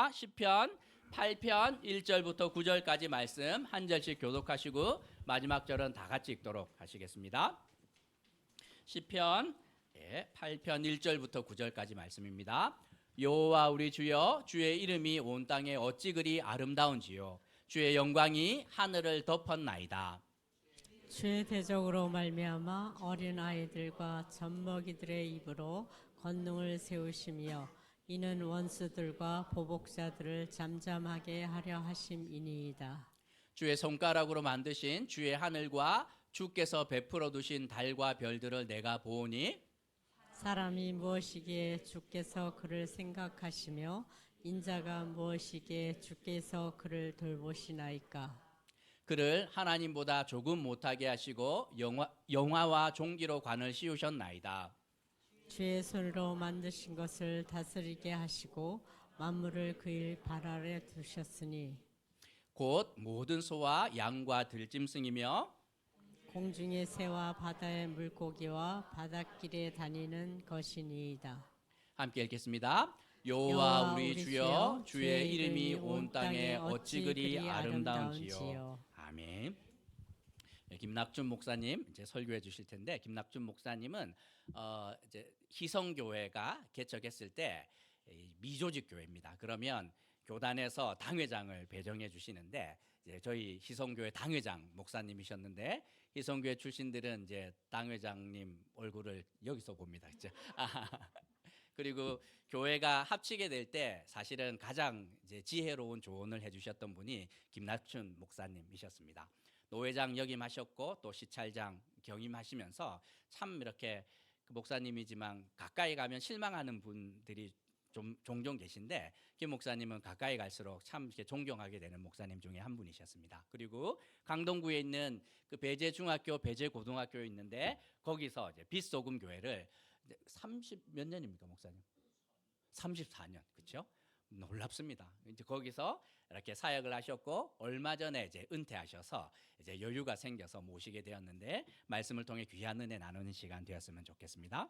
하겠습니다. 시편 8편 1절부터 9절까지 말씀 한 절씩 교독하시고 마지막 절은 다 같이 읽도록 하시겠습니다. 시편 8편 1절부터 9절까지 말씀입니다. 여호와 우리 주여, 주의 이름이 온 땅에 어찌 그리 아름다운지요. 주의 영광이 하늘을 덮었나이다. 주의 대적으로 말미암아 어린 아이들과 젖먹이들의 입으로 권능을 세우시며 이는 원수들과 보복자들을 잠잠하게 하려 하심이니이다. 주의 손가락으로 만드신 주의 하늘과 주께서 베풀어 두신 달과 별들을 내가 보오니 사람이 무엇이기에 주께서 그를 생각하시며 인자가 무엇이기에 주께서 그를 돌보시나이까. 그를 하나님보다 조금 못하게 하시고 영화와 종기로 관을 씌우셨나이다. 주의 손으로 만드신 것을 다스리게 하시고 만물을 그의 발 아래 두셨으니 곧 모든 소와 양과 들짐승이며 공중의 새와 바다의 물고기와 바닷길에 다니는 것이니이다. 함께 읽겠습니다. 여호와 우리 주여, 주의 이름이 온 땅에 어찌 그리 아름다운지요. 아멘. 김낙준 목사님 이제 설교해 주실 텐데, 김낙준 목사님은 이제 희성교회가 개척했을 때 미조직 교회입니다. 그러면 교단에서 당회장을 배정해 주시는데, 이제 저희 희성교회 당회장 목사님이셨는데, 희성교회 출신들은 이제 당회장님 얼굴을 여기서 봅니다. 그죠? 그리고 교회가 합치게 될 때 사실은 가장 이제 지혜로운 조언을 해주셨던 분이 김낙춘 목사님이셨습니다. 노회장 역임하셨고 또 시찰장 경임하시면서 참 이렇게 그 목사님이지만 가까이 가면 실망하는 분들이 좀 종종 계신데, 김 목사님은 가까이 갈수록 참 이렇게 존경하게 되는 목사님 중에 한 분이셨습니다. 그리고 강동구에 있는 그 배제중학교, 배제고등학교에 있는데 거기서 이제 빛소금 교회를 30 몇 년입니까, 목사님? 34년, 그렇죠? 놀랍습니다. 이제 거기서 이렇게 사역을 하셨고 얼마 전에 이제 은퇴하셔서 이제 여유가 생겨서 모시게 되었는데, 말씀을 통해 귀한 은혜 나누는 시간 되었으면 좋겠습니다.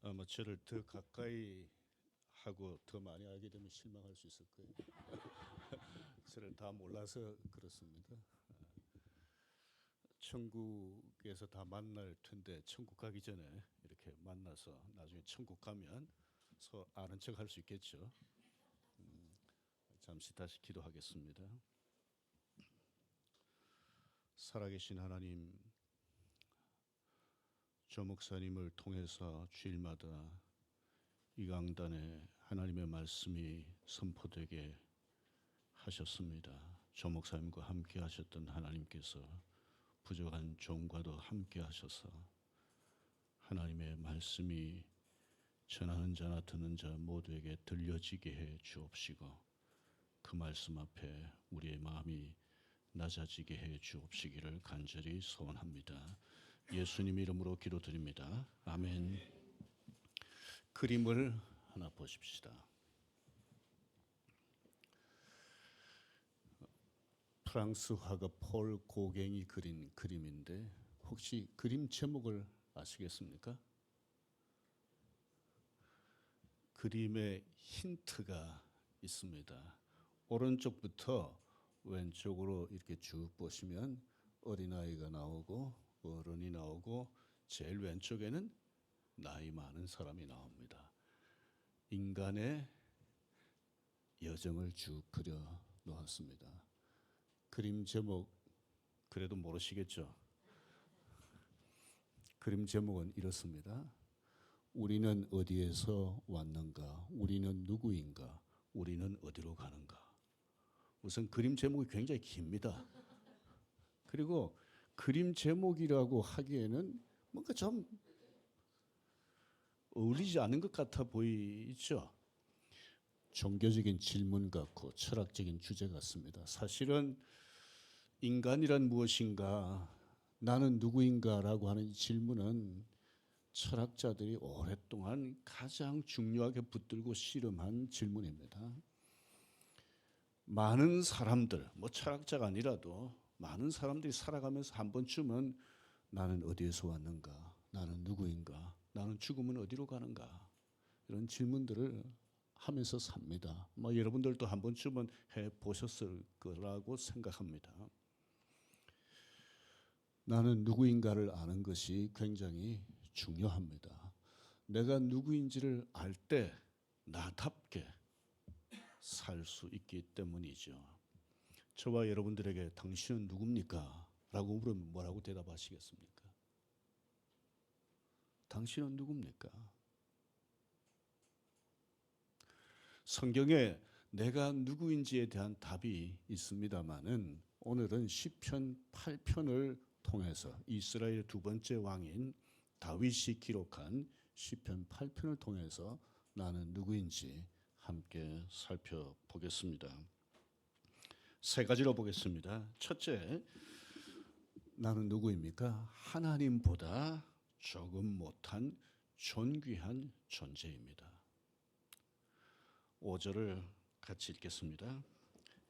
아마 저를 더 가까이 하고 더 많이 알게 되면 실망할 수 있을 거예요. 저를 다 몰라서 그렇습니다. 천국에서 다 만날 텐데 천국 가기 전에 이렇게 만나서 나중에 천국 가면 서로 아는 척 할 수 있겠죠. 잠시 다시 기도하겠습니다. 살아계신 하나님, 조 목사님을 통해서 주일마다 이 강단에 하나님의 말씀이 선포되게 하셨습니다. 조 목사님과 함께 하셨던 하나님께서 부족한 종과도 함께 하셔서 하나님의 말씀이 전하는 자나 듣는 자 모두에게 들려지게 해 주옵시고, 그 말씀 앞에 우리의 마음이 낮아지게 해 주옵시기를 간절히 소원합니다. 예수님 이름으로 기도드립니다. 아멘. 그림을 하나 보십시다. 프랑스 화가 폴 고갱이 그린 그림인데 혹시 그림 제목을 아시겠습니까? 그림에 힌트가 있습니다. 오른쪽부터 왼쪽으로 이렇게 쭉 보시면 어린아이가 나오고 어른이 나오고 제일 왼쪽에는 나이 많은 사람이 나옵니다. 인간의 여정을 쭉 그려 놓았습니다. 그림 제목 그래도 모르시겠죠? 그림 제목은 이렇습니다. 우리는 어디에서 왔는가? 우리는 누구인가? 우리는 어디로 가는가? 우선 그림 제목이 굉장히 깁니다. 그리고 그림 제목이라고 하기에는 뭔가 좀 어울리지 않은 것 같아 보이죠? 종교적인 질문 같고 철학적인 주제 같습니다. 사실은 인간이란 무엇인가, 나는 누구인가라고 하는 질문은 철학자들이 오랫동안 가장 중요하게 붙들고 씨름한 질문입니다. 많은 사람들, 철학자가 아니라도 많은 사람들이 살아가면서 한 번쯤은 나는 어디에서 왔는가? 나는 누구인가? 나는 죽으면 어디로 가는가? 이런 질문들을 하면서 삽니다. 여러분들도 한 번쯤은 해보셨을 거라고 생각합니다. 나는 누구인가를 아는 것이 굉장히 중요합니다. 내가 누구인지를 알 때 나답게 살 수 있기 때문이죠. 저와 여러분들에게 당신은 누굽니까? 라고 물으면 뭐라고 대답하시겠습니까? 당신은 누굽니까? 성경에 내가 누구인지에 대한 답이 있습니다마는 오늘은 시편 8편을 통해서 이스라엘의 두 번째 왕인 다윗이 기록한 시편 8편을 통해서 나는 누구인지 함께 살펴보겠습니다. 세 가지로 보겠습니다. 첫째, 나는 누구입니까? 하나님보다 조금 못한 존귀한 존재입니다. 5절을 같이 읽겠습니다.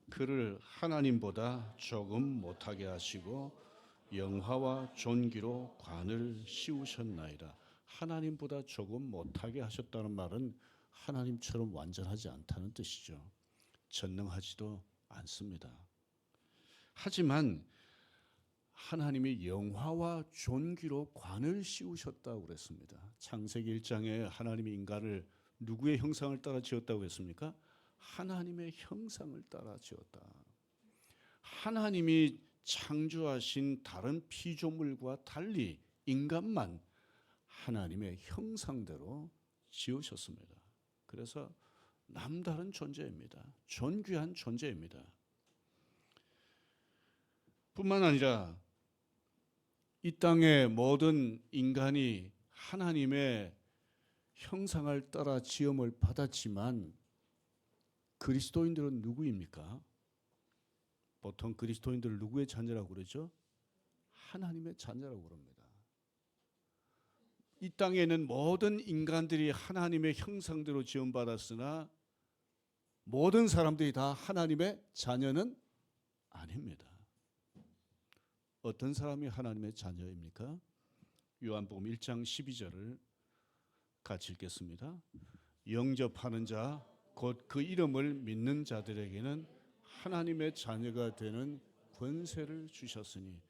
그를 하나님보다 조금 못하게 하시고 영화와 존귀로 관을 씌우셨나이다. 하나님보다 조금 못하게 하셨다는 말은 하나님처럼 완전하지 않다는 뜻이죠. 전능하지도 않습니다. 하지만 하나님이 영화와 존귀로 관을 씌우셨다고 그랬습니다. 창세기 1장에 하나님이 인간을 누구의 형상을 따라 지었다고 했습니까? 하나님의 형상을 따라 지었다. 하나님이 창조하신 다른 피조물과 달리 인간만 하나님의 형상대로 지으셨습니다. 그래서 남다른 존재입니다. 존귀한 존재입니다. 뿐만 아니라 이 땅의 모든 인간이 하나님의 형상을 따라 지음을 받았지만 그리스도인들은 누구입니까? 보통 그리스도인들을 누구의 자녀라고 그러죠? 하나님의 자녀라고 그럽니다. 이 땅에는 모든 인간들이 하나님의 형상대로 지음받았으나 모든 사람들이 다 하나님의 자녀는 아닙니다. 어떤 사람이 하나님의 자녀입니까? 요한복음 1장 12절을 같이 읽겠습니다. 영접하는 자, 곧 그 이름을 믿는 자들에게는 하나님의 자녀가 되는 권세를 주셨으니,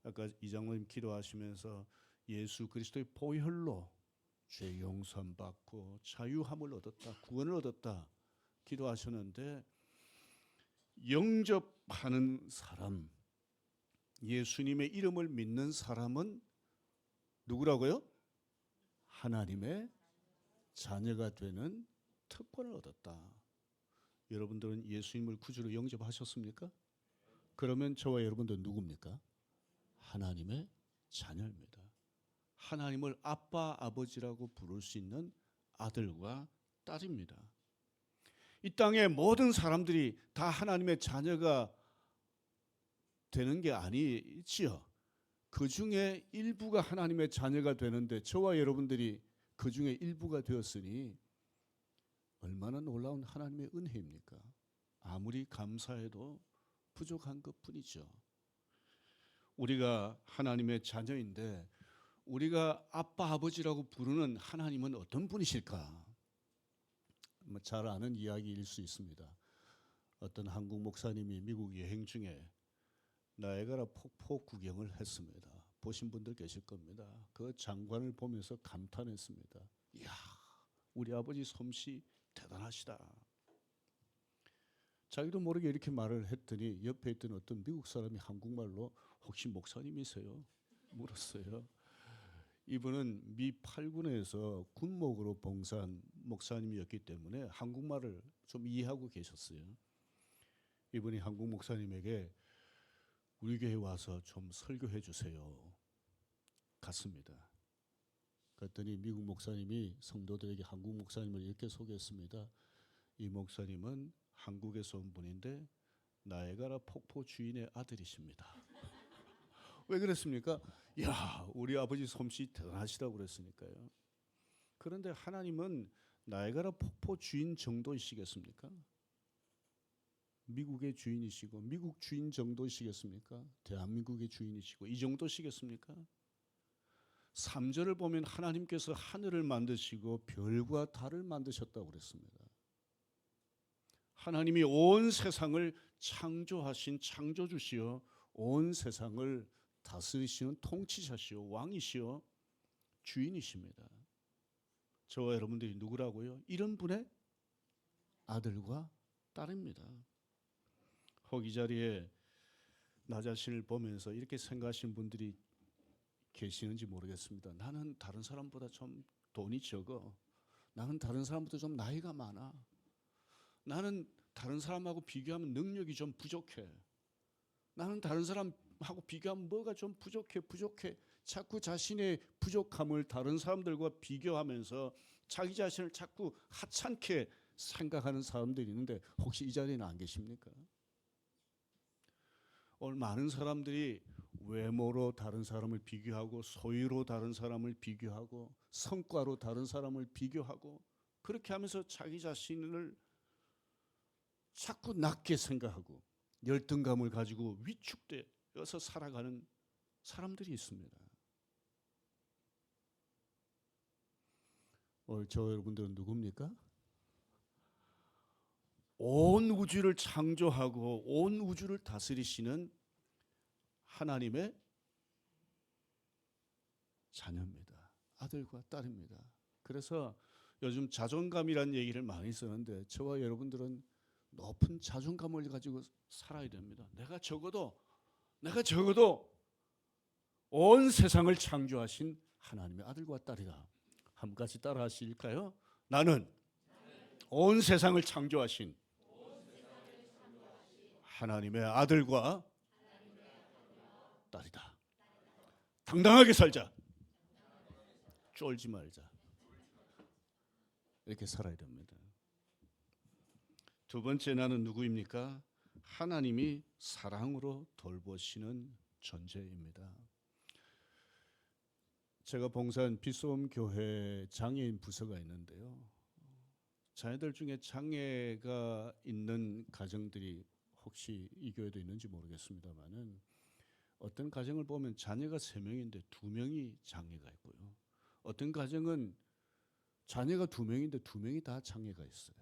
아까 이장로님 기도하시면서 예수 그리스도의 보혈로 죄 용서함 받고 자유함을 얻었다, 구원을 얻었다 기도하셨는데, 영접하는 사람, 예수님의 이름을 믿는 사람은 누구라고요? 하나님의 자녀가 되는 특권을 얻었다. 여러분들은 예수님을 구주로 영접하셨습니까? 그러면 저와 여러분들 누굽니까? 하나님의 자녀입니다. 하나님을 아빠, 아버지라고 부를 수 있는 아들과 딸입니다. 이 땅의 모든 사람들이 다 하나님의 자녀가 되는 게 아니지요. 그 중에 일부가 하나님의 자녀가 되는데 저와 여러분들이 그 중에 일부가 되었으니 얼마나 놀라운 하나님의 은혜입니까? 아무리 감사해도 부족한 것뿐이죠. 우리가 하나님의 자녀인데 우리가 아빠 아버지라고 부르는 하나님은 어떤 분이실까? 잘 아는 이야기일 수 있습니다. 어떤 한국 목사님이 미국 여행 중에 나이아가라 폭포 구경을 했습니다. 보신 분들 계실 겁니다. 그 장관을 보면서 감탄했습니다. 이야, 우리 아버지 솜씨 대단하시다. 자기도 모르게 이렇게 말을 했더니 옆에 있던 어떤 미국 사람이 한국말로 혹시 목사님이세요? 물었어요. 이분은 미 8군에서 군목으로 봉사한 목사님이었기 때문에 한국말을 좀 이해하고 계셨어요. 이분이 한국 목사님에게 우리 교회 와서 좀 설교해 주세요. 갔습니다. 그랬더니 미국 목사님이 성도들에게 한국 목사님을 이렇게 소개했습니다. 이 목사님은 한국에서 온 분인데 나이아가라 폭포 주인의 아들이십니다. 왜 그랬습니까? 야, 우리 아버지 솜씨 대단하시다고 그랬으니까요. 그런데 하나님은 나이아가라 폭포 주인 정도이시겠습니까? 미국의 주인이시고 미국 주인 정도시겠습니까? 대한민국의 주인이시고 이 정도시겠습니까? 3절을 보면 하나님께서 하늘을 만드시고 별과 달을 만드셨다고 그랬습니다. 하나님이 온 세상을 창조하신 창조주시요 온 세상을 다스리시는 통치자시요 왕이시요 주인이십니다. 저와 여러분들이 누구라고요? 이런 분의 아들과 딸입니다. 혹 이 자리에 나 자신을 보면서 이렇게 생각하시는 분들이 계시는지 모르겠습니다. 나는 다른 사람보다 좀 돈이 적어. 나는 다른 사람보다 좀 나이가 많아. 나는 다른 사람하고 비교하면 능력이 좀 부족해. 나는 다른 사람하고 비교하면 뭐가 좀 부족해. 자꾸 자신의 부족함을 다른 사람들과 비교하면서 자기 자신을 자꾸 하찮게 생각하는 사람들이 있는데 혹시 이 자리에는 안 계십니까? 오늘 많은 사람들이 외모로 다른 사람을 비교하고 소유로 다른 사람을 비교하고 성과로 다른 사람을 비교하고 그렇게 하면서 자기 자신을 자꾸 낮게 생각하고 열등감을 가지고 위축되어서 살아가는 사람들이 있습니다. 오늘 저 여러분들은 누굽니까? 온 우주를 창조하고 온 우주를 다스리시는 하나님의 자녀입니다. 아들과 딸입니다. 그래서 요즘 자존감이라는 얘기를 많이 쓰는데 저와 여러분들은 높은 자존감을 가지고 살아야 됩니다. 내가 적어도 온 세상을 창조하신 하나님의 아들과 딸이다. 한 가지 따라 하실까요? 나는 온 세상을 창조하신 하나님의 아들과 딸이다. 당당하게 살자. 쫄지 말자. 이렇게 살아야 됩니다. 두 번째 나는 누구입니까? 하나님이 사랑으로 돌보시는 존재입니다. 제가 봉사한 비소음 교회 장애인 부서가 있는데요. 자녀들 중에 장애가 있는 가정들이 혹시 이 교회도 있는지 모르겠습니다만은 어떤 가정을 보면 자녀가 3명인데 2명이 장애가 있고요. 어떤 가정은 자녀가 2명인데 2명이 다 장애가 있어요.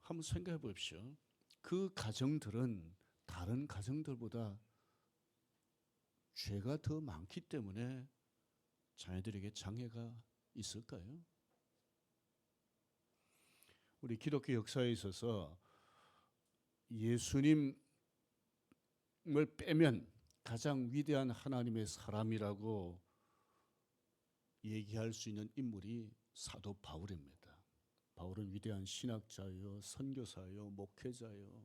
한번 생각해 보십시오. 그 가정들은 다른 가정들보다 죄가 더 많기 때문에 자녀들에게 장애가 있을까요? 우리 기독교 역사에 있어서 예수님을 빼면 가장 위대한 하나님의 사람이라고 얘기할 수 있는 인물이 사도 바울입니다. 바울은 위대한 신학자요, 선교사요, 목회자요,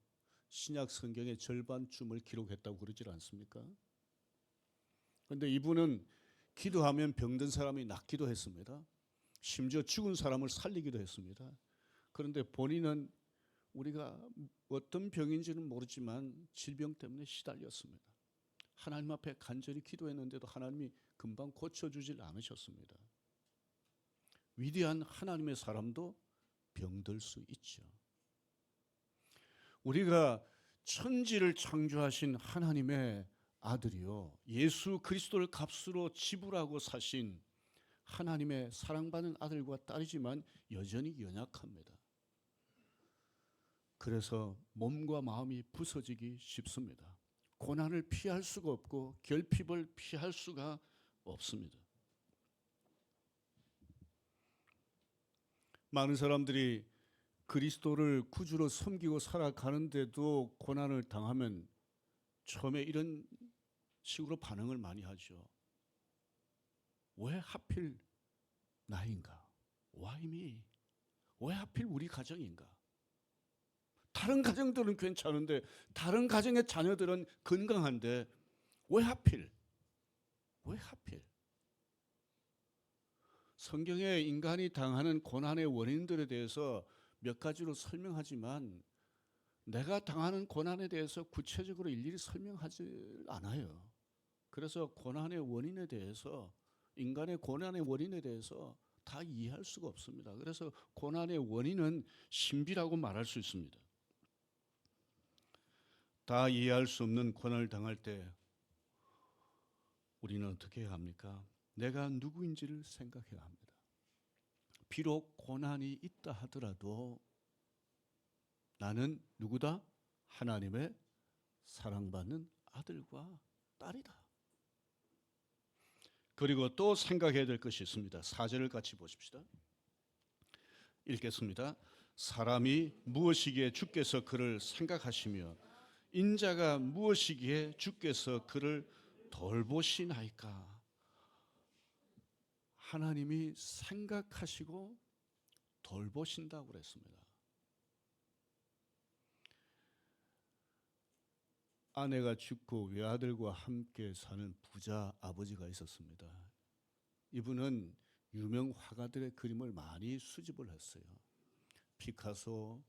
신약 성경의 절반쯤을 기록했다고 그러질 않습니까? 그런데 이분은 기도하면 병든 사람이 낫기도 했습니다. 심지어 죽은 사람을 살리기도 했습니다. 그런데 본인은 우리가 어떤 병인지는 모르지만 질병 때문에 시달렸습니다. 하나님 앞에 간절히 기도했는데도 하나님이 금방 고쳐주질 않으셨습니다. 위대한 하나님의 사람도 병들 수 있죠. 우리가 천지를 창조하신 하나님의 아들이요, 예수 그리스도를 값으로 지불하고 사신 하나님의 사랑받는 아들과 딸이지만 여전히 연약합니다. 그래서 몸과 마음이 부서지기 쉽습니다. 고난을 피할 수가 없고 결핍을 피할 수가 없습니다. 많은 사람들이 그리스도를 구주로 섬기고 살아가는데도 고난을 당하면 처음에 이런 식으로 반응을 많이 하죠. 왜 하필 나인가? Why me? 왜 하필 우리 가정인가? 다른 가정들은 괜찮은데 다른 가정의 자녀들은 건강한데 왜 하필? 왜 하필? 성경에 인간이 당하는 고난의 원인들에 대해서 몇 가지로 설명하지만 내가 당하는 고난에 대해서 구체적으로 일일이 설명하지 않아요. 그래서 고난의 원인에 대해서, 인간의 고난의 원인에 대해서 다 이해할 수가 없습니다. 그래서 고난의 원인은 신비라고 말할 수 있습니다. 다 이해할 수 없는 고난을 당할 때 우리는 어떻게 해야 합니까? 내가 누구인지를 생각해야 합니다. 비록 고난이 있다 하더라도 나는 누구다? 하나님의 사랑받는 아들과 딸이다. 그리고 또 생각해야 될 것이 있습니다. 4절을 같이 보십시다. 읽겠습니다. 사람이 무엇이기에 주께서 그를 생각하시며 인자가 무엇이기에 주께서 그를 돌보시나이까. 하나님이 생각하시고 돌보신다고 그랬습니다. 아내가 죽고 외아들과 함께 사는 부자 아버지가 있었습니다. 이분은 유명 화가들의 그림을 많이 수집을 했어요. 피카소,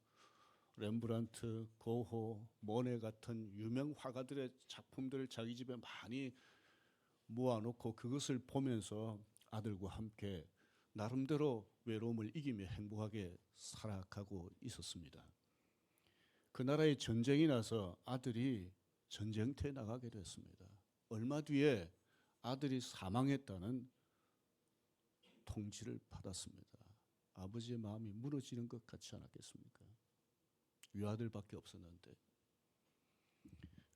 렘브란트, 고호, 모네 같은 유명 화가들의 작품들을 자기 집에 많이 모아놓고 그것을 보면서 아들과 함께 나름대로 외로움을 이기며 행복하게 살아가고 있었습니다. 그 나라에 전쟁이 나서 아들이 전쟁터에 나가게 됐습니다. 얼마 뒤에 아들이 사망했다는 통지를 받았습니다. 아버지의 마음이 무너지는 것 같지 않았겠습니까? 외아들밖에 없었는데.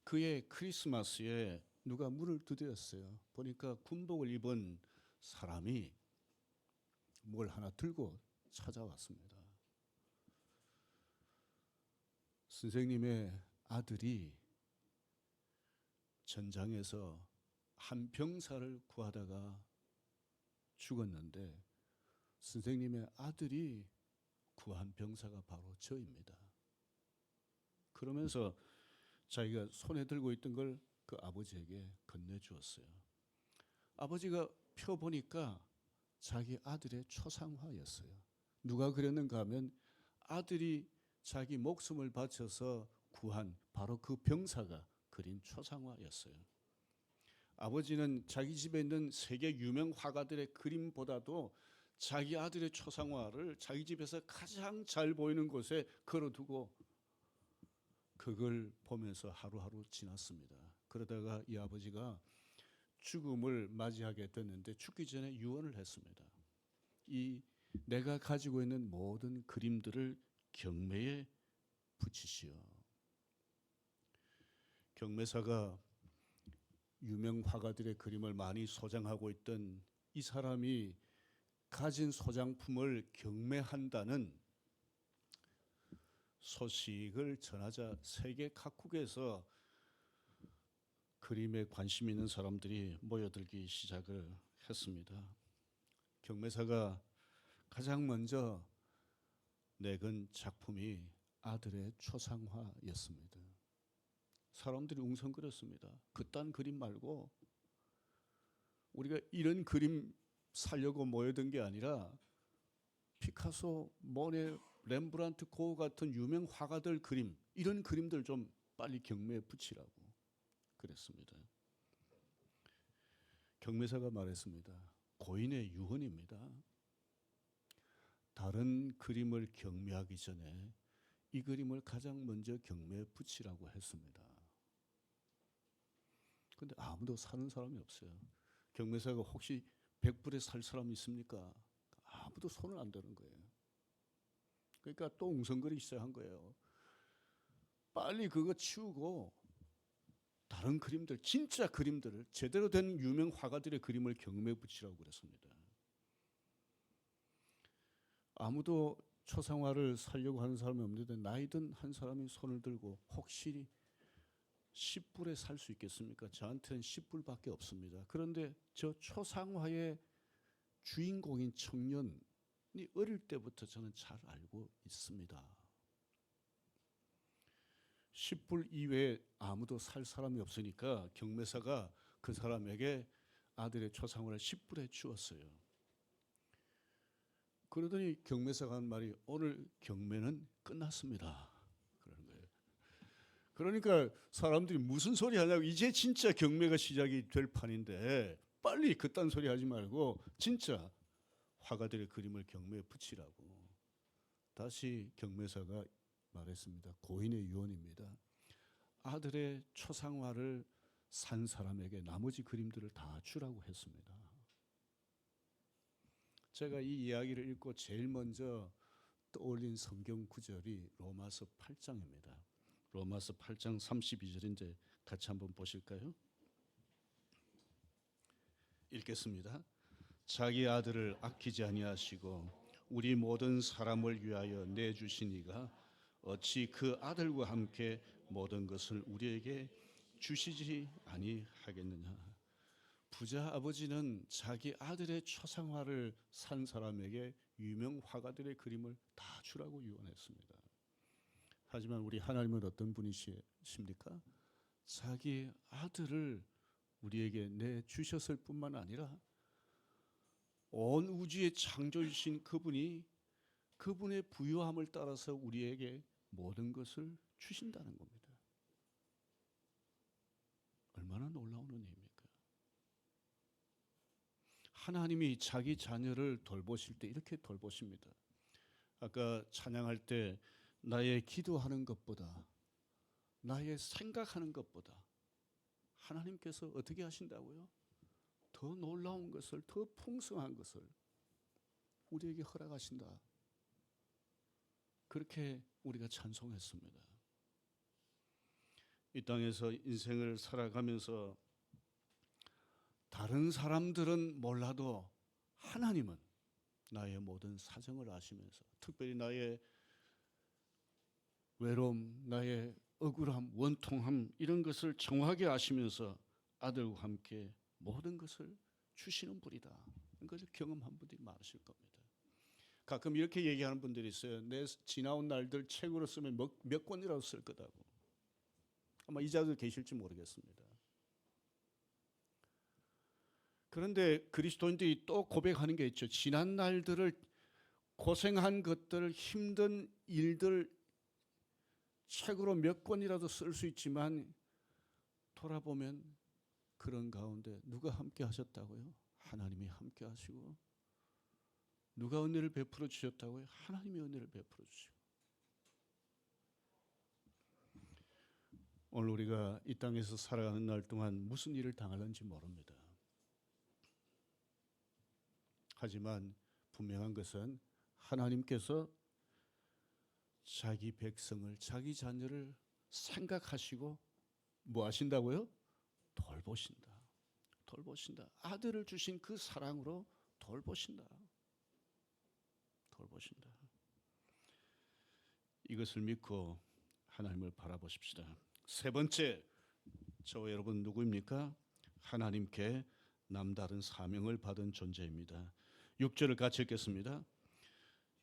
그의 크리스마스에 누가 문을 두드렸어요. 보니까 군복을 입은 사람이 뭘 하나 들고 찾아왔습니다. 선생님의 아들이 전장에서 한 병사를 구하다가 죽었는데 선생님의 아들이 구한 병사가 바로 저입니다. 그러면서 자기가 손에 들고 있던 걸 그 아버지에게 건네주었어요. 아버지가 펴보니까 자기 아들의 초상화였어요. 누가 그렸는가 하면 아들이 자기 목숨을 바쳐서 구한 바로 그 병사가 그린 초상화였어요. 아버지는 자기 집에 있는 세계 유명 화가들의 그림보다도 자기 아들의 초상화를 자기 집에서 가장 잘 보이는 곳에 걸어두고 그걸 보면서 하루하루 지났습니다. 그러다가 이 아버지가 죽음을 맞이하게 됐는데 죽기 전에 유언을 했습니다. 이 내가 가지고 있는 모든 그림들을 경매에 붙이시오. 경매사가 유명 화가들의 그림을 많이 소장하고 있던 이 사람이 가진 소장품을 경매한다는 소식을 전하자 세계 각국에서 그림에 관심 있는 사람들이 모여들기 시작을 했습니다. 경매사가 가장 먼저 내건 작품이 아들의 초상화였습니다. 사람들이 웅성거렸습니다. 그딴 그림 말고 우리가 이런 그림 살려고 모여든 게 아니라 피카소, 모네, 렘브란트, 고흐 같은 유명 화가들 그림, 이런 그림들 좀 빨리 경매에 붙이라고 그랬습니다. 경매사가 말했습니다. 고인의 유언입니다. 다른 그림을 경매하기 전에 이 그림을 가장 먼저 경매에 붙이라고 했습니다. 근데 아무도 사는 사람이 없어요. 경매사가 혹시 100불에 살 사람이 있습니까? 아무도 손을 안 대는 거예요. 그러니까 또 웅성거리기 시작한 거예요. 빨리 그거 치우고 다른 그림들, 진짜 그림들을 제대로 된 유명 화가들의 그림을 경매에 붙이라고 그랬습니다. 아무도 초상화를 살려고 하는 사람이 없는데 나이든 한 사람이 손을 들고 혹시 10불에 살 수 있겠습니까? 저한테는 10불밖에 없습니다. 그런데 저 초상화의 주인공인 청년이 어릴 때부터 저는 잘 알고 있습니다. 10불 이외에 아무도 살 사람이 없으니까 경매사가 그 사람에게 아들의 초상화를 10불에 주었어요. 그러더니 경매사가 한 말이 오늘 경매는 끝났습니다. 그러는 거예요. 그러니까 사람들이 무슨 소리 하냐고, 이제 진짜 경매가 시작이 될 판인데 빨리 그딴 소리 하지 말고 진짜 화가들의 그림을 경매에 붙이라고 다시 경매사가 말했습니다. 고인의 유언입니다. 아들의 초상화를 산 사람에게 나머지 그림들을 다 주라고 했습니다. 제가 이 이야기를 읽고 제일 먼저 떠올린 성경 구절이 로마서 8장입니다. 로마서 8장 32절인데 같이 한번 보실까요? 읽겠습니다. 자기 아들을 아끼지 아니하시고 우리 모든 사람을 위하여 내주시니가 어찌 그 아들과 함께 모든 것을 우리에게 주시지 아니하겠느냐. 부자 아버지는 자기 아들의 초상화를 산 사람에게 유명 화가들의 그림을 다 주라고 유언했습니다. 하지만 우리 하나님은 어떤 분이십니까? 자기 아들을 우리에게 내주셨을 뿐만 아니라 온 우주의 창조주신 그분이 그분의 부유함을 따라서 우리에게 모든 것을 주신다는 겁니다. 얼마나 놀라운 은혜입니까? 하나님이 자기 자녀를 돌보실 때 이렇게 돌보십니다. 아까 찬양할 때 나의 기도하는 것보다 나의 생각하는 것보다 하나님께서 어떻게 하신다고요? 더 놀라운 것을, 더 풍성한 것을 우리에게 허락하신다. 그렇게 우리가 찬송했습니다. 이 땅에서 인생을 살아가면서 다른 사람들은 몰라도 하나님은 나의 모든 사정을 아시면서 특별히 나의 외로움, 나의 억울함, 원통함 이런 것을 정확하게 아시면서 아들과 함께 모든 것을 주시는 분이다. 이것을 경험한 분들이 많으실 겁니다. 가끔 이렇게 얘기하는 분들이 있어요. 내 지나온 날들 책으로 쓰면 몇 권이라도 쓸 거다고. 아마 이 자도 계실지 모르겠습니다. 그런데 그리스도인들이 또 고백하는 게 있죠. 지난 날들을 고생한 것들, 힘든 일들 책으로 몇 권이라도 쓸 수 있지만 돌아보면 그런 가운데 누가 함께 하셨다고요? 하나님이 함께 하시고 누가 은혜를 베풀어 주셨다고요? 하나님이 은혜를 베풀어 주시고 오늘 우리가 이 땅에서 살아가는 날 동안 무슨 일을 당할는지 모릅니다. 하지만 분명한 것은 하나님께서 자기 백성을, 자기 자녀를 생각하시고 뭐 하신다고요? 돌보신다. 돌보신다. 아들을 주신 그 사랑으로 돌보신다. 돌보신다. 이것을 믿고 하나님을 바라보십시다. 세 번째, 저와 여러분 누구입니까? 하나님께 남다른 사명을 받은 존재입니다. 6절을 같이 읽겠습니다.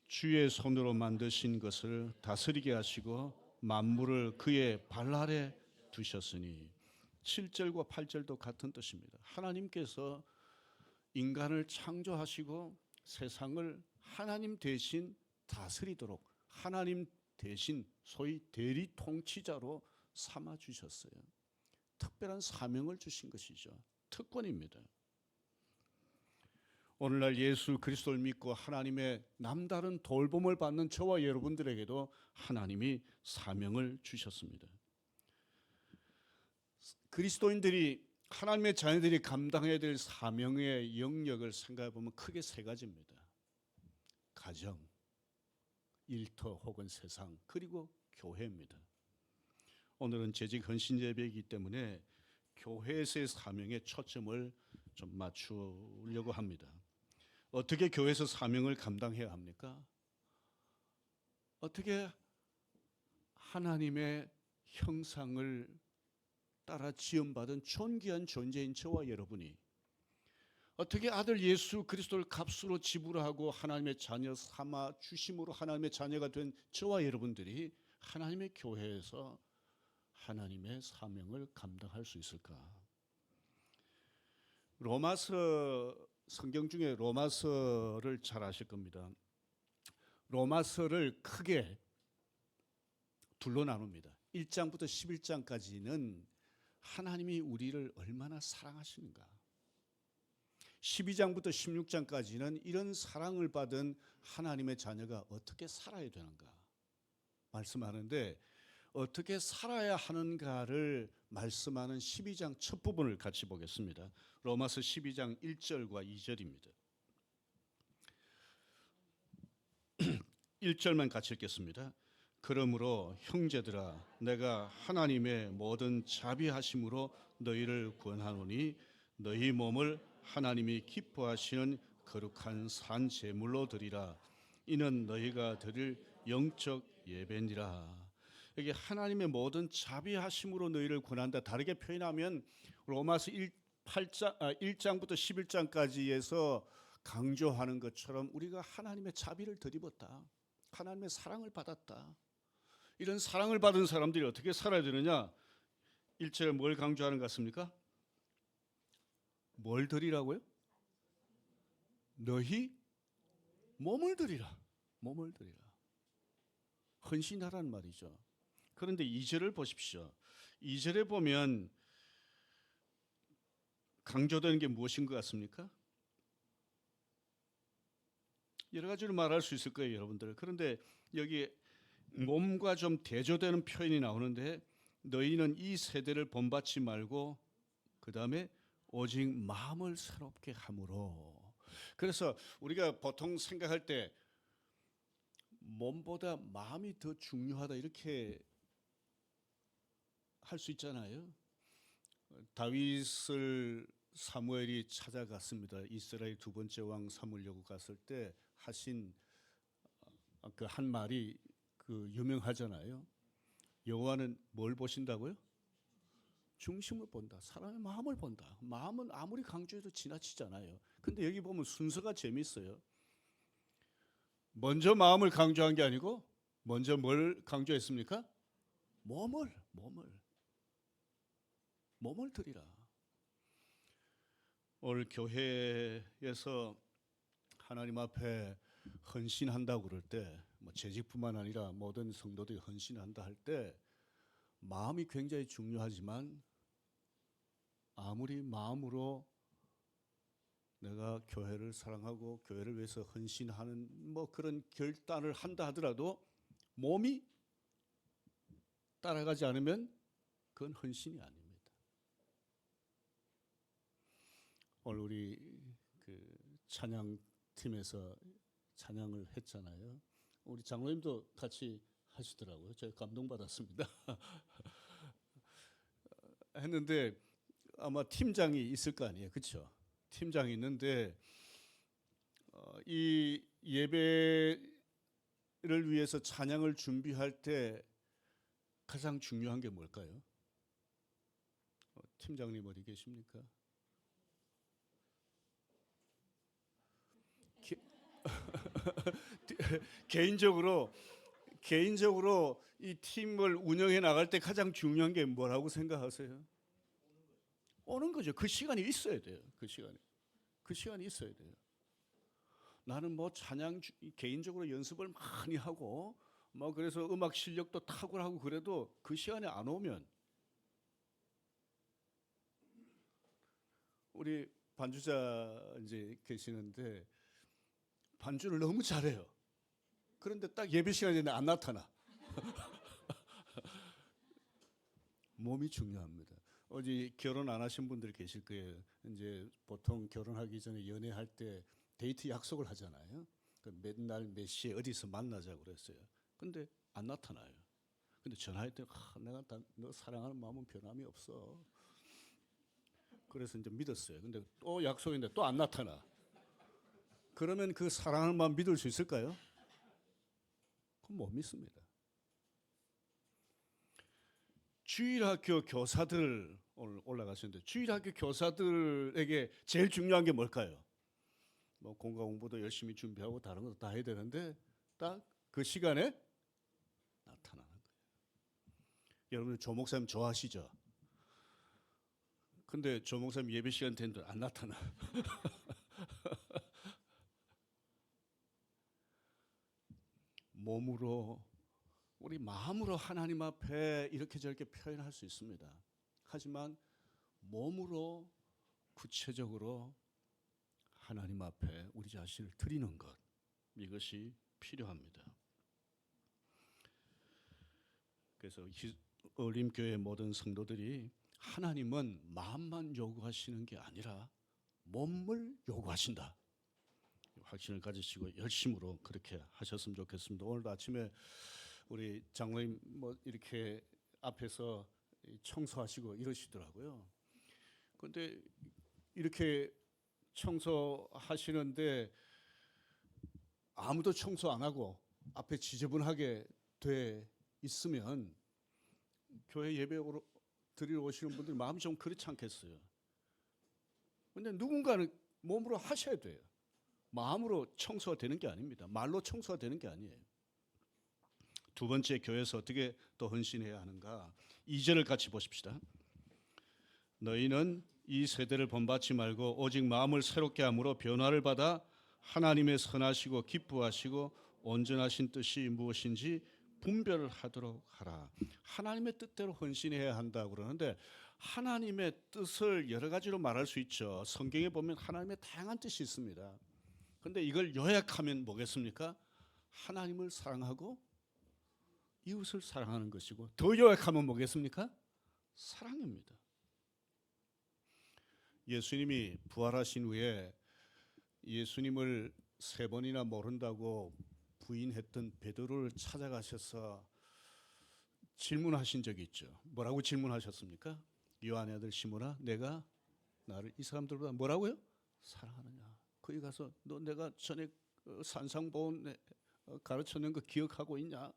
주의 손으로 만드신 것을 다스리게 하시고 만물을 그의 발 아래 두셨으니 7절과 8절도 같은 뜻입니다. 하나님께서 인간을 창조하시고 세상을 하나님 대신 다스리도록 하나님 대신 소위 대리 통치자로 삼아 주셨어요. 특별한 사명을 주신 것이죠. 특권입니다. 오늘날 예수 그리스도를 믿고 하나님의 남다른 돌봄을 받는 저와 여러분들에게도 하나님이 사명을 주셨습니다. 그리스도인들이 하나님의 자녀들이 감당해야 될 사명의 영역을 생각해 보면 크게 세 가지입니다. 가정, 일터 혹은 세상, 그리고 교회입니다. 오늘은 재직 헌신 예배이기 때문에 교회에서의 사명에 초점을 좀 맞추려고 합니다. 어떻게 교회에서 사명을 감당해야 합니까? 어떻게 하나님의 형상을 따라 지음받은 존귀한 존재인 저와 여러분이 어떻게 아들 예수 그리스도를 값으로 지불하고 하나님의 자녀 삼아 주심으로 하나님의 자녀가 된 저와 여러분들이 하나님의 교회에서 하나님의 사명을 감당할 수 있을까? 로마서 성경 중에 로마서를 잘 아실 겁니다. 로마서를 크게 둘로 나눕니다. 1장부터 11장까지는 하나님이 우리를 얼마나 사랑하시는가, 12장부터 16장까지는 이런 사랑을 받은 하나님의 자녀가 어떻게 살아야 되는가 말씀하는데, 어떻게 살아야 하는가를 말씀하는 12장 첫 부분을 같이 보겠습니다. 로마서 12장 1절과 2절입니다. 1절만 같이 읽겠습니다. 그러므로 형제들아, 내가 하나님의 모든 자비하심으로 너희를 구원하노니 너희 몸을 하나님이 기뻐하시는 거룩한 산 제물로 드리라. 이는 너희가 드릴 영적 예배니라. 여기 하나님의 모든 자비하심으로 너희를 구원한다. 다르게 표현하면 로마서 1장부터 11장까지에서 강조하는 것처럼 우리가 하나님의 자비를 덧입었다. 하나님의 사랑을 받았다. 이런 사랑을 받은 사람들이 어떻게 살아야 되느냐? 1절에 뭘 강조하는 것 같습니까? 뭘 드리라고요? 너희 몸을 드리라. 몸을 드리라. 헌신하라는 말이죠. 그런데 2절을 보십시오. 2절에 보면 강조되는 게 무엇인 것 같습니까? 여러 가지로 말할 수 있을 거예요, 여러분들. 그런데 여기 몸과 좀 대조되는 표현이 나오는데, 너희는 이 세대를 본받지 말고 그 다음에 오직 마음을 새롭게 함으로. 그래서 우리가 보통 생각할 때 몸보다 마음이 더 중요하다 이렇게 할 수 있잖아요. 다윗을 사무엘이 찾아갔습니다. 이스라엘 두 번째 왕 삼으려고 갔을 때 하신 그 한 말이 그 유명하잖아요. 여호와는 뭘 보신다고요? 중심을 본다. 사람의 마음을 본다. 마음은 아무리 강조해도 지나치잖아요. 근데 여기 보면 순서가 재미있어요. 먼저 마음을 강조한 게 아니고 먼저 뭘 강조했습니까? 몸을 드리라. 오늘 교회에서 하나님 앞에 헌신한다고 그럴 때, 뭐 재직뿐만 아니라 모든 성도들이 헌신한다 할 때 마음이 굉장히 중요하지만, 아무리 마음으로 내가 교회를 사랑하고 교회를 위해서 헌신하는 뭐 그런 결단을 한다 하더라도 몸이 따라가지 않으면 그건 헌신이 아닙니다. 오늘 우리 그 찬양팀에서 찬양을 했잖아요. 우리 장로님도 같이 하시더라고요. 제가 감동받았습니다. 했는데 아마 팀장이 있을 거 아니에요, 그렇죠? 팀장이 있는데 이 예배를 위해서 찬양을 준비할 때 가장 중요한 게 뭘까요? 팀장님 어디 계십니까? 개인적으로 이 팀을 운영해 나갈 때 가장 중요한 게 뭐라고 생각하세요? 오는 거죠. 그 시간이 있어야 돼요. 그 시간이 있어야 돼요. 나는 뭐 찬양 개인적으로 연습을 많이 하고 뭐 그래서 음악 실력도 탁월하고 그래도 그 시간에 안 오면, 우리 반주자 이제 계시는데 반주를 너무 잘해요. 그런데 딱 예배 시간이 되는데 안 나타나. 몸이 중요합니다. 어제 결혼 안 하신 분들 계실 거예요. 이제 보통 결혼하기 전에 연애할 때 데이트 약속을 하잖아요. 맨날 몇 시에 어디서 만나자고 그랬어요. 근데 안 나타나요. 근데 전화할 때 내가 너 사랑하는 마음은 변함이 없어. 그래서 이제 믿었어요. 근데 또 약속인데 또 안 나타나. 그러면 그 사랑하는 마음 믿을 수 있을까요? 그건 못 믿습니다. 주일학교 교사들 오늘 올라가셨는데, 주일학교 교사들에게 제일 중요한 게 뭘까요? 뭐 공과 공부도 열심히 준비하고 다른 것도 다 해야 되는데 딱 그 시간에 나타나는 거예요. 여러분 조 목사님 좋아하시죠? 근데 조 목사님 예배 시간 되는데 안 나타나. 몸으로, 우리 마음으로 하나님 앞에 이렇게 저렇게 표현할 수 있습니다. 하지만 몸으로 구체적으로 하나님 앞에 우리 자신을 드리는 것, 이것이 필요합니다. 그래서 어림교회 모든 성도들이 하나님은 마음만 요구하시는 게 아니라 몸을 요구하신다. 확신을 가지시고 열심으로 그렇게 하셨으면 좋겠습니다. 오늘 아침에 우리 장로님 뭐 이렇게 앞에서 청소하시고 이러시더라고요. 그런데 이렇게 청소하시는데 아무도 청소 안 하고 앞에 지저분하게 돼 있으면 교회 예배 드리러 오시는 분들 마음이 좀 그렇지 않겠어요? 근데 누군가는 몸으로 하셔야 돼요. 마음으로 청소가 되는 게 아닙니다. 말로 청소가 되는 게 아니에요. 두 번째, 교회에서 어떻게 또 헌신해야 하는가? 2절을 같이 보십시다. 너희는 이 세대를 본받지 말고 오직 마음을 새롭게 함으로 변화를 받아 하나님의 선하시고 기뻐하시고 온전하신 뜻이 무엇인지 분별하도록 하라. 하나님의 뜻대로 헌신해야 한다고 그러는데 하나님의 뜻을 여러 가지로 말할 수 있죠. 성경에 보면 하나님의 다양한 뜻이 있습니다. 그런데 이걸 요약하면 뭐겠습니까? 하나님을 사랑하고 이웃을 사랑하는 것이고, 더 요약하면 뭐겠습니까? 사랑입니다. 예수님이 부활하신 후에 예수님을 3번이나 모른다고 부인했던 베드로를 찾아가셔서 질문하신 적이 있죠. 뭐라고 질문하셨습니까? 요한의 아들 시몬아, 내가 나를 이 사람들보다 뭐라고요? 사랑하느냐? 거기 가서 너 내가 전에 산상보온 가르쳤는 거 기억하고 있냐?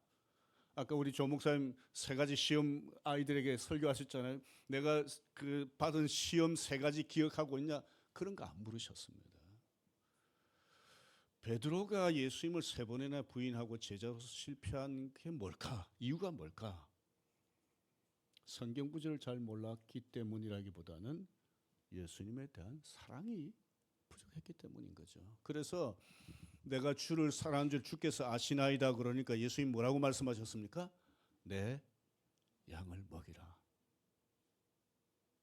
아까 우리 조 목사님 3가지 시험 아이들에게 설교하셨잖아요. 내가 그 받은 시험 3가지 기억하고 있냐? 그런 거 안 물으셨습니다. 베드로가 예수님을 3번이나 부인하고 제자로서 실패한 게 뭘까? 이유가 뭘까? 성경 구절을 잘 몰랐기 때문이라기보다는 예수님에 대한 사랑이 부족했기 때문인 거죠. 그래서 내가 주를 사랑하는 줄 주께서 아시나이다 그러니까 예수님 뭐라고 말씀하셨습니까? 내 양을 먹이라.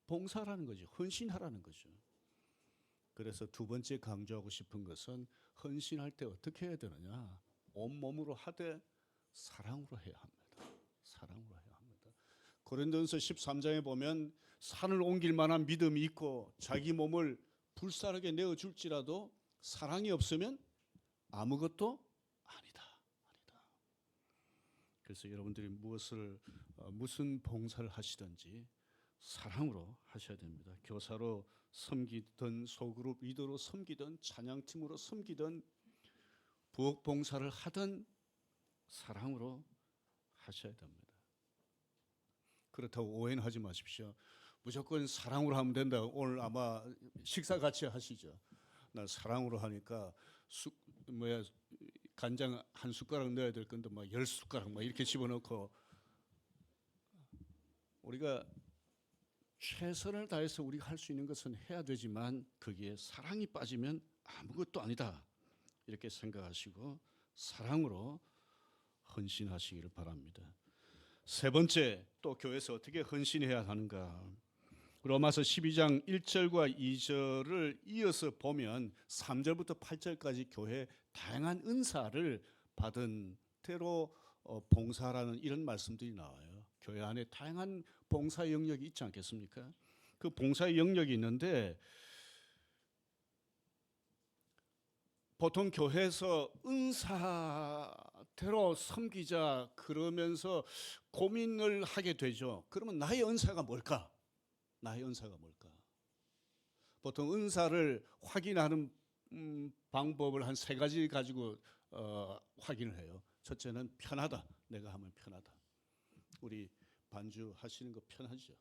봉사라는 거죠. 헌신하라는 거죠. 그래서 두 번째 강조하고 싶은 것은 헌신할 때 어떻게 해야 되느냐? 온몸으로 하되 사랑으로 해야 합니다. 사랑으로 해야 합니다. 고린도전서 13장에 보면 산을 옮길 만한 믿음이 있고 자기 몸을 불사르게 내어줄지라도 사랑이 없으면 아무것도 아니다. 그래서 여러분들이 무슨 봉사를 하시든지 사랑으로 하셔야 됩니다. 교사로 섬기든 소그룹 리더로 섬기든 찬양팀으로 섬기든 부엌 봉사를 하든 사랑으로 하셔야 됩니다. 그렇다고 오해는 하지 마십시오. 무조건 사랑으로 하면 된다. 오늘 아마 식사 같이 하시죠. 나 사랑으로 하니까 간장 1숟가락 넣어야 될 건데 막 10숟가락 막 이렇게 집어넣고, 우리가 최선을 다해서 우리가 할 수 있는 것은 해야 되지만 거기에 사랑이 빠지면 아무것도 아니다. 이렇게 생각하시고 사랑으로 헌신하시기를 바랍니다. 세 번째, 또 교회에서 어떻게 헌신해야 하는가? 로마서 12장 1절과 2절을 이어서 보면 3절부터 8절까지 교회 다양한 은사를 받은 때로 봉사라는 이런 말씀들이 나와요. 교회 안에 다양한 봉사 영역이 있지 않겠습니까? 그 봉사의 영역이 있는데 보통 교회에서 은사대로 섬기자 그러면서 고민을 하게 되죠. 그러면 나의 은사가 뭘까? 나의 은사가 뭘까? 보통 은사를 확인하는 방법을 한 3가지 가지고 확인을 해요. 첫째는 편하다. 내가 하면 편하다. 우리 반주 하시는 거 편하죠.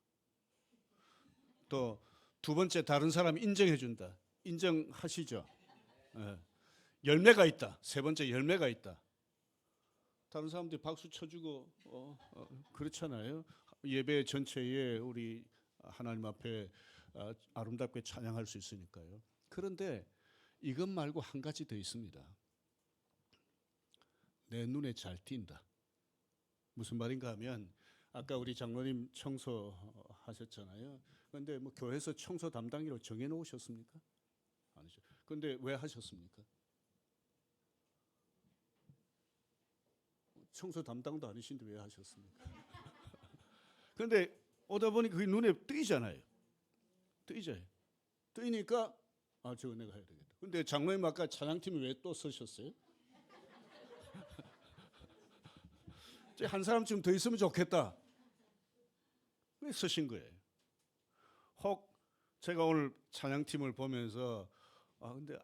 또 두 번째, 다른 사람이 인정해 준다. 인정하시죠. 열매가 있다. 세 번째, 열매가 있다. 다른 사람들이 박수 쳐주고 그렇잖아요. 예배 전체에 우리 하나님 앞에 아름답게 찬양할 수 있으니까요. 그런데 이것 말고 한 가지 더 있습니다. 내 눈에 잘 띈다. 무슨 말인가 하면 아까 우리 장로님 청소하셨잖아요. 그런데 뭐 교회에서 청소 담당이라고 정해놓으셨습니까? 아니죠. 근데 왜 하셨습니까? 청소 담당도 아니신데 왜 하셨습니까? 근데 오다 보니 그게 눈에 띄잖아요. 뜨이니까 아 저거 내가 해야 되겠다. 근데 장로님 아까 찬양팀이 왜 또 쓰셨어요? 한 사람쯤 더 있으면 좋겠다. 왜 쓰신 거예요? 혹 제가 오늘 찬양팀을 보면서 아 근데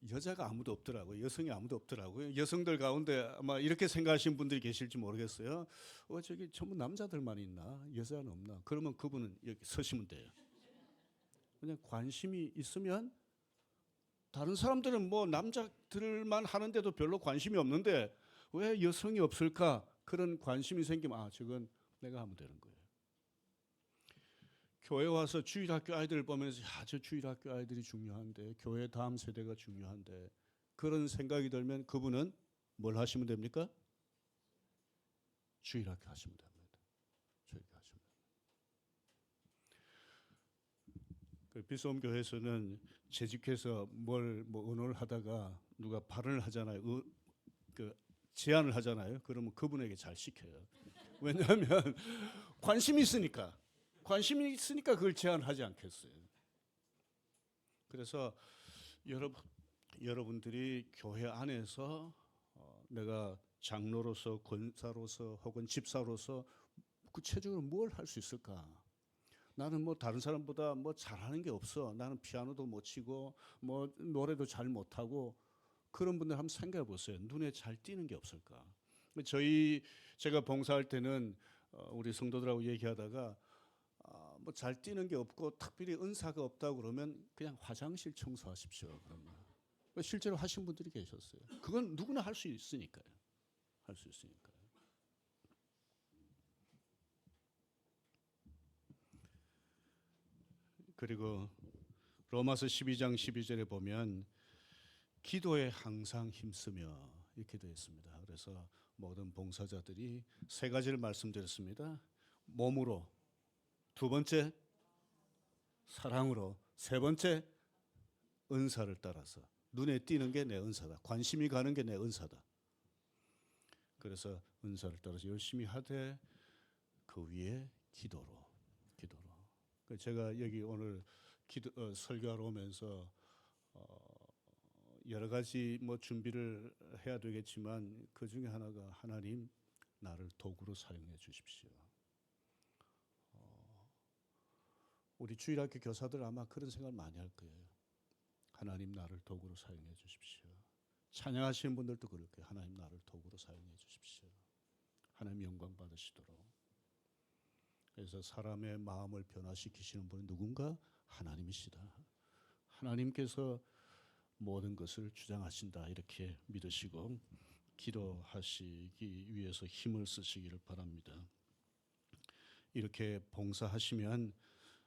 여자가 아무도 없더라고요. 여성이 아무도 없더라고요. 여성들 가운데 아마 이렇게 생각하시는 분들이 계실지 모르겠어요. 저기 전부 남자들만 있나? 여자는 없나? 그러면 그분은 여기 서시면 돼요. 그냥 관심이 있으면 다른 사람들은 뭐 남자들만 하는데도 별로 관심이 없는데 왜 여성이 없을까? 그런 관심이 생기면 아 저건 내가 하면 되는 거예요. 교회 와서 주일학교 아이들을 보면서 저 주일학교 아이들이 중요한데 교회 다음 세대가 중요한데 그런 생각이 들면 그분은 뭘 하시면 됩니까? 주일학교 하시면 됩니다. 주일학교 하시면 됩니다. 그 비소음 교회에서는 재직해서 뭘 의논을 하다가 누가 발언을 하잖아요. 그 제안을 하잖아요. 그러면 그분에게 잘 시켜요. 왜냐하면 관심이 있으니까 그걸 제안하지 않겠어요. 그래서 여러분들이 교회 안에서 내가 장로로서 권사로서 혹은 집사로서 구체적으로 뭘 할 수 있을까? 나는 뭐 다른 사람보다 뭐 잘하는 게 없어. 나는 피아노도 못 치고 뭐 노래도 잘 못하고 그런 분들 한번 생각해 보세요. 눈에 잘 띄는 게 없을까? 제가 봉사할 때는 우리 성도들하고 얘기하다가 뭐 잘 띄는 게 없고 특별히 은사가 없다고 그러면 그냥 화장실 청소하십시오. 그러면 실제로 하신 분들이 계셨어요. 그건 누구나 할 수 있으니까요. 할 수 있으니까요. 그리고 로마서 12장 12절에 보면 기도에 항상 힘쓰며 이렇게 되어 있습니다. 그래서 모든 봉사자들이 세 가지를 말씀드렸습니다. 몸으로, 두 번째 사랑으로, 세 번째 은사를 따라서. 눈에 띄는 게 내 은사다. 관심이 가는 게 내 은사다. 그래서 은사를 따라서 열심히 하되 그 위에 기도로. 제가 여기 오늘 설교하러 오면서 여러 가지 뭐 준비를 해야 되겠지만 그 중에 하나가 하나님 나를 도구로 사용해 주십시오. 우리 주일학교 교사들 아마 그런 생각을 많이 할 거예요. 하나님 나를 도구로 사용해 주십시오. 찬양하시는 분들도 그럴 거예요. 하나님 나를 도구로 사용해 주십시오. 하나님 영광 받으시도록. 그래서 사람의 마음을 변화시키시는 분은 누군가? 하나님이시다. 하나님께서 모든 것을 주장하신다 이렇게 믿으시고 기도하시기 위해서 힘을 쓰시기를 바랍니다. 이렇게 봉사하시면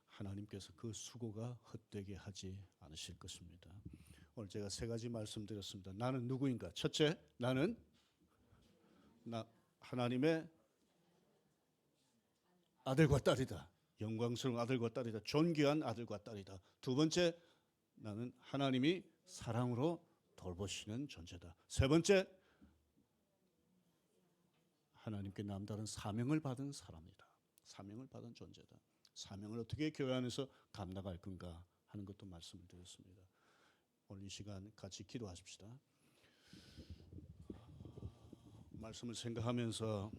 하나님께서 그 수고가 헛되게 하지 않으실 것입니다. 오늘 제가 세 가지 말씀드렸습니다. 나는 누구인가? 첫째, 나는 하나님의 아들과 딸이다. 영광스러운 아들과 딸이다. 존귀한 아들과 딸이다. 두 번째, 나는 하나님이 사랑으로 돌보시는 존재다. 세 번째, 하나님께 남다른 사명을 받은 사람이다. 사명을 받은 존재다. 사명을 어떻게 교회 안에서 감당할 건가 하는 것도 말씀을 드렸습니다. 오늘 이 시간 같이 기도하십시다. 말씀을 생각하면서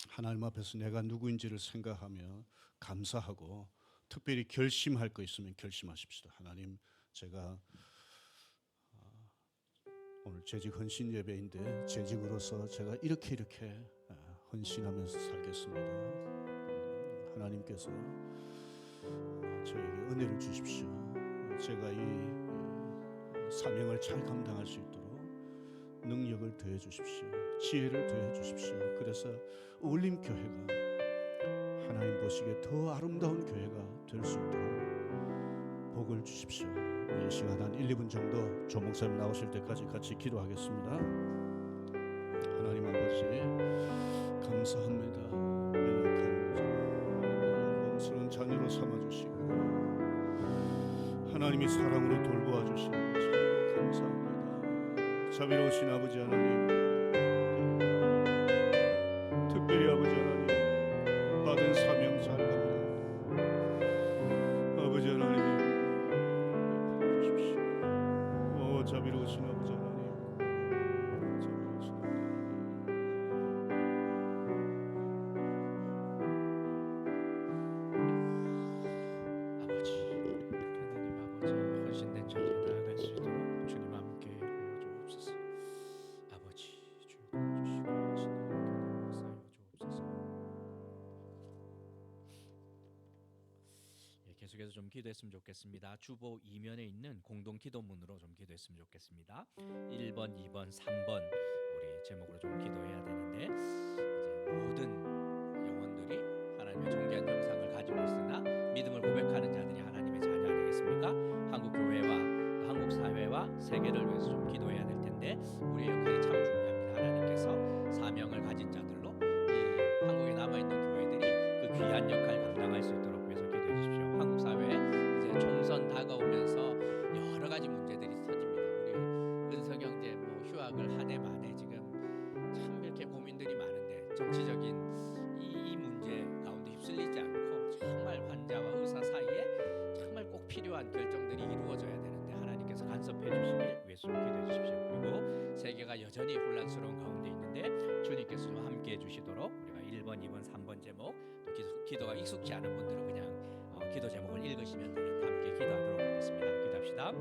하나님 앞에서 내가 누구인지를 생각하며 감사하고 특별히 결심할 거 있으면 결심하십시다. 하나님, 제가 오늘 재직 헌신 예배인데 재직으로서 제가 이렇게 헌신하면서 살겠습니다. 하나님께서 저에게 은혜를 주십시오. 제가 이 사명을 잘 감당할 수 있도록 능력을 더해 주십시오. 지혜를 더해 주십시오. 그래서 울림교회가 하나님 보시기에 더 아름다운 교회가 될 수 있도록 복을 주십시오. 이 시간 한 1, 2분 정도 조 목사님 나오실 때까지 같이 기도하겠습니다. 하나님 아버지 감사합니다. 연약한 영광스러운 자녀로 삼아주시고 하나님이 사랑으로 돌보아 주시는 것을 감사합니다. 자비로우신 아버지 하나님, 특별히 아버지 하나님 받은 사명 잘 감당합니다. 아버지 하나님 주십시오. 오 자비로우신 아버지 하나님, 자비로우신 아버지 하나님. 아버지, 하나님 아버지, 헌신된 자리에 나아갈 수 있도록 주님 함께 하여 주옵소서. 아버지, 주여 도와주시고 하시는 역사하여 주옵소서. 계속해서 좀 기도했으면 좋겠습니다. 주보 이면에 있는 공동 기도문으로 좀 기도했으면 좋겠습니다. 1번, 2번, 3번 우리 제목으로 좀 기도해야 되는데, 이제 모든 영혼들이 하나님의 존귀한 형상을 가지고 있으나 믿음을 고백하는 자들이 하나님의 자녀 아니겠습니까? 한국 교회와 한국 사회와 세계를 위해서 좀 기도해야 될 텐데, 우리의 역할이 참 중요합니다. 하나님께서 사명을 가진 자들로 이 한국에 남아 있는 교회들이 그 귀한 역할 감당할 수 있도록 위해서 기도해 주십시오. 한국 사회에 이제 총선 다가오면서 여러 가지 문제들이 터집니다. 우리 은석 형제 뭐 휴학을 한 해 만에 지금 참 이렇게 고민들이 많은데, 정치적인 이 문제 가운데 휩쓸리지 않고 정말 환자와 의사 사이에 정말 꼭 필요한 결정들이 이루어져야 되는데, 하나님께서 간섭해 주시길 위해서 기도해 주십시오. 그리고 세계가 여전히 혼란스러운 가운데 있는데 주님께서 좀 함께 해 주시도록, 우리가 1번, 2번, 3번 제목, 또 기도가 익숙지 않은 분들은 그냥 기도 제목을 읽으시면 되는데 함께 기도하도록 하겠습니다. 기도합시다.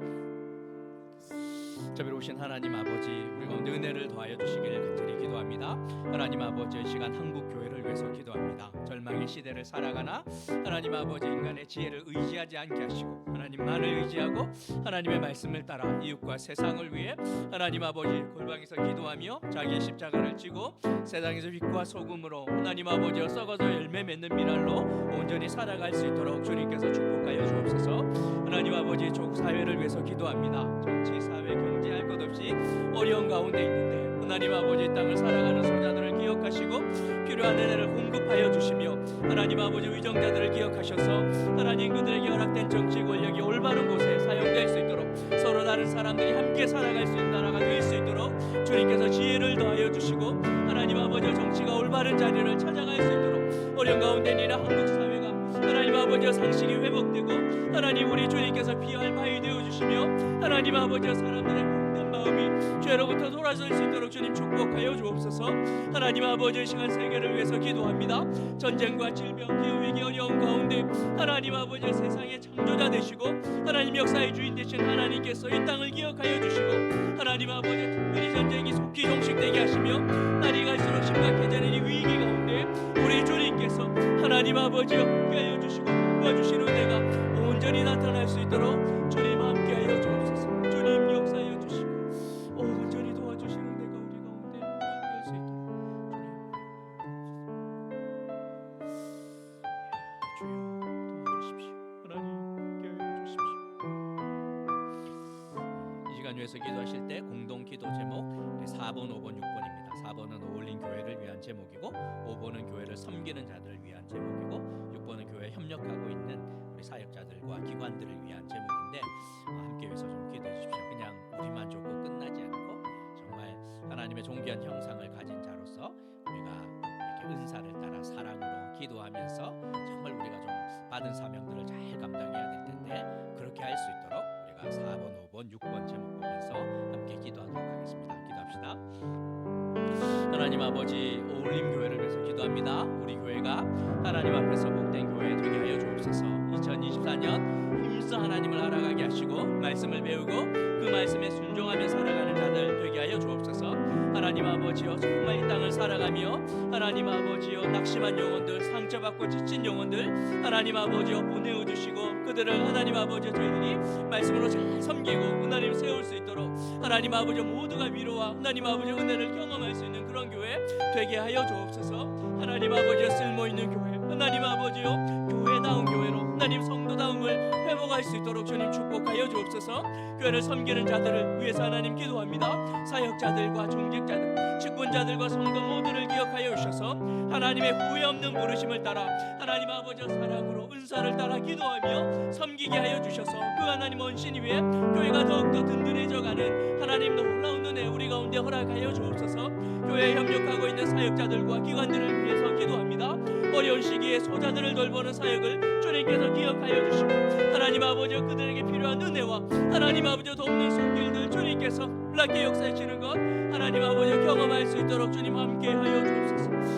자비로우신 하나님 아버지, 우리 가운데 은혜를 더하여 주시기를 간절히 기도합니다. 하나님 아버지, 이 시간 한국 교회를 위해서 기도합니다. 절망의 시대를 살아가나 하나님 아버지, 인간의 지혜를 의지하지 않게 하시고 하나님만을 의지하고 하나님의 말씀을 따라 이웃과 세상을 위해 하나님 아버지 골방에서 기도하며 자기의 십자가를 지고 세상에서 빛과 소금으로 하나님 아버지여 썩어서 열매 맺는 미랄로 온전히 살아갈 수 있도록 주님께서 축복하여 주옵소서. 하나님 아버지, 조국 사회를 위해서 기도합니다. 정치, 사회, 경제 할 것 없이 어려운 가운데 있는데 하나님 아버지, 땅을 살아가는 소자들을 기억하시고 필요한 은혜를 공급하여 주시며 하나님 아버지, 위정자들을 기억하셔서 하나님 그들에게 허락된 정치 권력이 올바른 곳에 사용될 수 있도록, 서로 다른 사람들이 함께 살아갈 수 있는 나라가 될 수 있도록 주님께서 지혜를 더하여 주시고 하나님 아버지, 정치가 올바른 자리를 찾아갈 수 있도록 어려운 가운데 있는 한국 사회가 하나님 아버지 상식이 회복되고 하나님 우리 주님께서 피할 바위 되어 주시며 하나님 아버지 사람들의 모든 마음이 죄로부터 돌아설 수 있도록 주님 축복하여 주옵소서. 하나님 아버지, 이 시간 세계를 위해서 기도합니다. 전쟁과 질병, 기후위기 어려운 가운데 하나님 아버지 세상의 창조자 되시고 하나님 역사의 주인 되신 하나님께서 이 땅을 기억하여 주시고 하나님 아버지, 특별히 전쟁이 속히 종식되게 하시며 날이 갈수록 심각해지는 이 위기 가운데 우리 주님께서 하나님 아버지여 함께하여 주시고 도와주시는 은혜가 온전히 나타날 수 있도록 주님 함께하여 주옵소서. 주님 역사하여 주시고 온전히 도와주시는 은혜가 우리 가운데 함께할 수 있도록 주님 도와주십시오. 하나님 함께하여 주십시오. 이 시간 위해서 기도하실 때 공동 기도 제목 4번, 5번, 6번입니다. 4번은 어울린 교회를 위한 제목이고 5번은 교회를 섬기는 자들을 위한 제목이고 6번은 교회에 협력하고 있는 우리 사역자들과 기관들을 위한 제목인데, 함께 위해서 좀 기도해 주십시오. 그냥 우리만 좋고 끝나지 않고 정말 하나님의 존귀한 형상을 가진 자로서 우리가 이렇게 은사를 따라 사랑으로 기도하면서 정말 우리가 좀 받은 사명들을 잘 감당해야 될 텐데, 그렇게 할 수 있도록 우리가 4번, 5번, 6번 제목 보면서 함께 기도하도록 하겠습니다. 기도합시다. 하나님 아버지, 어울림 교회를 위해서 기도합니다. 우리 교회가 하나님 앞에서 복된 교회 되게 하여 주옵소서. 2024년 힘써 하나님을 알아가게 하시고 말씀을 배우고 그 말씀에 순종하며 살아가는 자들 되게 하여 주옵소서. 하나님 아버지여, 정말 이 땅을 살아가며 하나님 아버지여 낙심한 영혼들, 상처받고 지친 영혼들 하나님 아버지여 보내어 주시고 그들을 하나님 아버지여 저희들이 말씀으로 잘 섬기고 하나님 세울 수 있도록 하나님 아버지여 모두가 위로와 하나님 아버지여 은혜를 경험할 수 있는 그런 교회 되게 하여 주옵소서. 하나님 아버지여 쓸모있는 교회, 하나님 아버지여 교회다운 교회로 하나님 성도다움을 회복할 수 있도록 주님 축복하여 주옵소서. 교회를 섬기는 자들을 위해서 하나님 기도합니다. 사역자들과 종직자들, 직분자들과 성도 모두를 기억하여 주셔서 하나님의 후회 없는 부르심을 따라 하나님 아버지의 사랑으로 은사를 따라 기도하며 섬기 느끼게 하여 주셔서 그 하나님 원신 위에 교회가 더욱더 든든해져가는 하나님 놀라운 은혜 우리 가운데 허락하여 주옵소서. 교회에 협력하고 있는 사역자들과 기관들을 위해서 기도합니다. 어려운 시기에 소자들을 돌보는 사역을 주님께서 기억하여 주시고 하나님 아버지 그들에게 필요한 은혜와 하나님 아버지 돕는 손길들 주님께서 놀랍게 역사하시는 것 하나님 아버지 경험할 수 있도록 주님 함께하여 주옵소서.